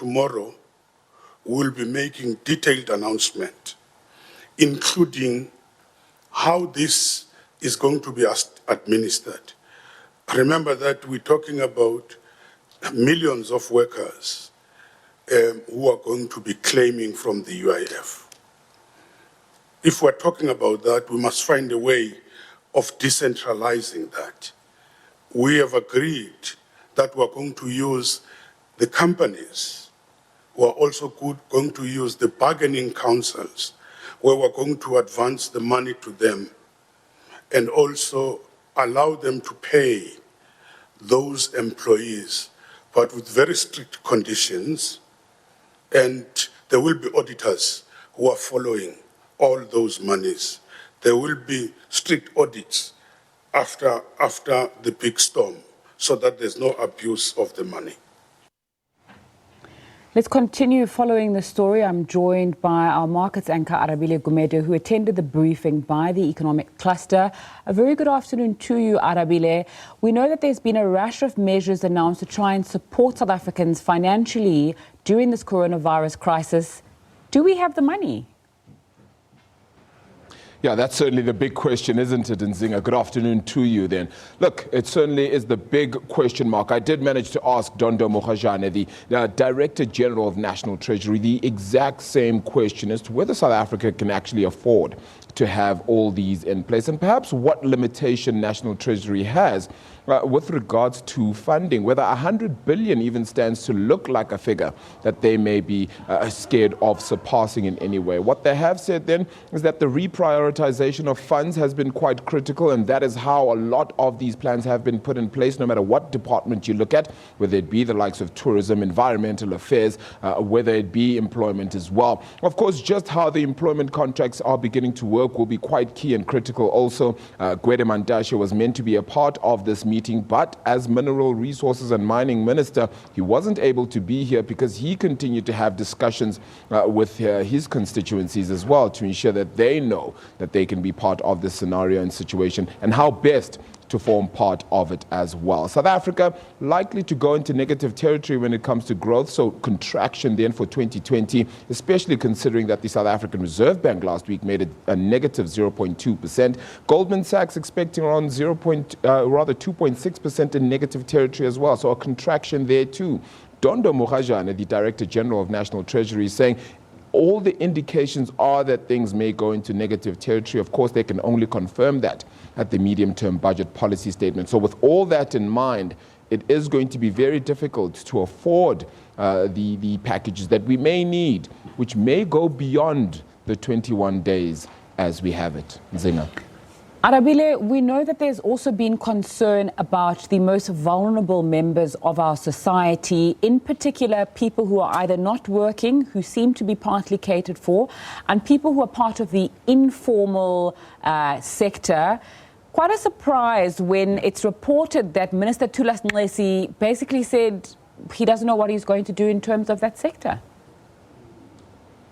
tomorrow we'll be making detailed announcement, including how this is going to be administered. Remember that we're talking about millions of workers who are going to be claiming from the UIF. If we're talking about that, we must find a way of decentralizing that. We have agreed that we're going to use the companies. We're also going to use the bargaining councils, where we're going to advance the money to them and also allow them to pay those employees, but with very strict conditions. And there will be auditors who are following all those monies. There will be strict audits after the big storm, so that there's no abuse of the money. Let's continue following the story. I'm joined by our markets anchor, Arabile Gumede, who attended the briefing by the economic cluster. A very good afternoon to you, Arabile. We know that there's been a rash of measures announced to try and support South Africans financially during this coronavirus crisis. Do we have the money? Yeah, that's certainly the big question, isn't it, Nzinga? Good afternoon to you then. Look, it certainly is the big question mark. I did manage to ask Dondo Mokgajane, the Director General of National Treasury, the exact same question as to whether South Africa can actually afford to have all these in place, and perhaps what limitation National Treasury has with regards to funding, whether 100 billion even stands to look like a figure that they may be scared of surpassing in any way. What they have said then is that the reprioritization of funds has been quite critical, and that is how a lot of these plans have been put in place, no matter what department you look at, whether it be the likes of tourism, environmental affairs, whether it be employment as well. Of course, just how the employment contracts are beginning to work will be quite key and critical also. Gwede Mantashe was meant to be a part of this meeting, but as Mineral Resources and Mining Minister, he wasn't able to be here because he continued to have discussions with his constituencies as well to ensure that they know that they can be part of this scenario and situation and how best to form part of it as well. South Africa likely to go into negative territory when it comes to growth, so contraction then for 2020, especially considering that the South African Reserve Bank last week made it a negative 0.2%. Goldman Sachs expecting around 2.6% in negative territory as well, so a contraction there too. Dondo Mokgajane, the Director General of National Treasury, is saying all the indications are that things may go into negative territory. Of course, they can only confirm that at the medium-term budget policy statement. So with all that in mind, it is going to be very difficult to afford the packages that we may need, which may go beyond the 21 days as we have it. Nzinga. Arabile, we know that there's also been concern about the most vulnerable members of our society, in particular people who are either not working, who seem to be partly catered for, and people who are part of the informal sector. Quite a surprise when it's reported that Minister Thulas Nxesi basically said he doesn't know what he's going to do in terms of that sector.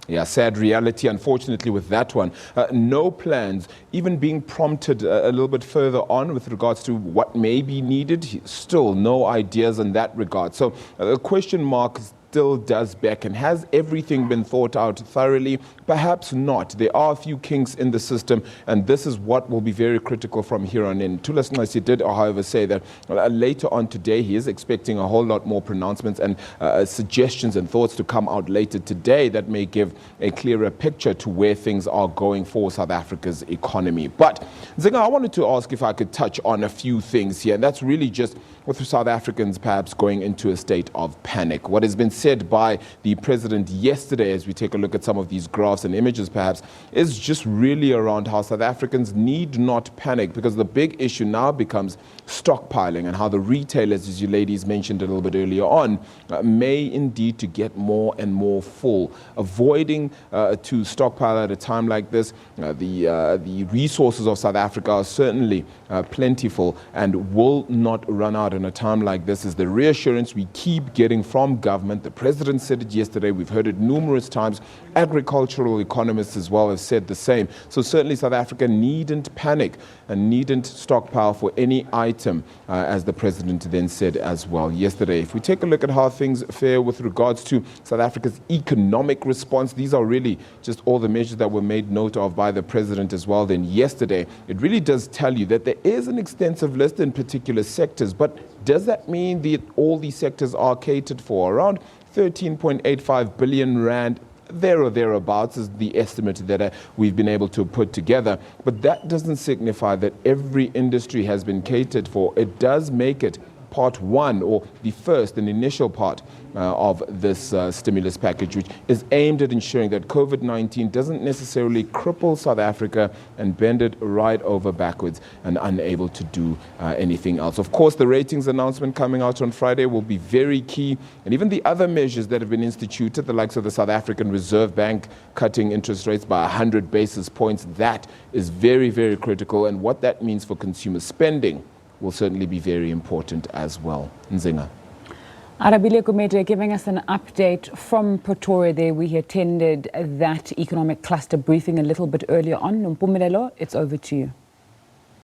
Yeah, sad reality, unfortunately, with that one. No plans, even being prompted a little bit further on with regards to what may be needed. Still no ideas in that regard. So the question mark still does beckon. Has everything been thought out thoroughly? Perhaps not. There are a few kinks in the system, and this is what will be very critical from here on in. Thulas Nxesi did, however, say that later on today he is expecting a whole lot more pronouncements and suggestions and thoughts to come out later today that may give a clearer picture to where things are going for South Africa's economy. But Nzinga, I wanted to ask if I could touch on a few things here, and that's really just with South Africans perhaps going into a state of panic. What has been said by the president yesterday, as we take a look at some of these graphs and images perhaps, is just really around how South Africans need not panic, because the big issue now becomes stockpiling and how the retailers, as you ladies mentioned a little bit earlier on, may indeed to get more and more full. Avoiding to stockpile at a time like this. The resources of South Africa are certainly plentiful and will not run out in a time like this, is the reassurance we keep getting from government, the The president said it yesterday. We've heard it numerous times. Agricultural economists as well have said the same. So certainly South Africa needn't panic and needn't stockpile for any item, as the president then said as well yesterday. If we take a look at how things fare with regards to South Africa's economic response, these are really just all the measures that were made note of by the president as well. Then yesterday, it really does tell you that there is an extensive list in particular sectors, but does that mean that all these sectors are catered for? Around 13.85 billion rand, there or thereabouts, is the estimate that we've been able to put together. But that doesn't signify that every industry has been catered for. It does make it part one, or the first and initial part of this stimulus package, which is aimed at ensuring that COVID-19 doesn't necessarily cripple South Africa and bend it right over backwards and unable to do anything else. Of course, the ratings announcement coming out on Friday will be very key, and even the other measures that have been instituted, the likes of the South African Reserve Bank cutting interest rates by 100 basis points, that is very, very critical, and what that means for consumer spending will certainly be very important as well. Nzinga. Arabile Gumede giving us an update from Pretoria there. We attended that economic cluster briefing a little bit earlier on. Mpumelelo, it's over to you.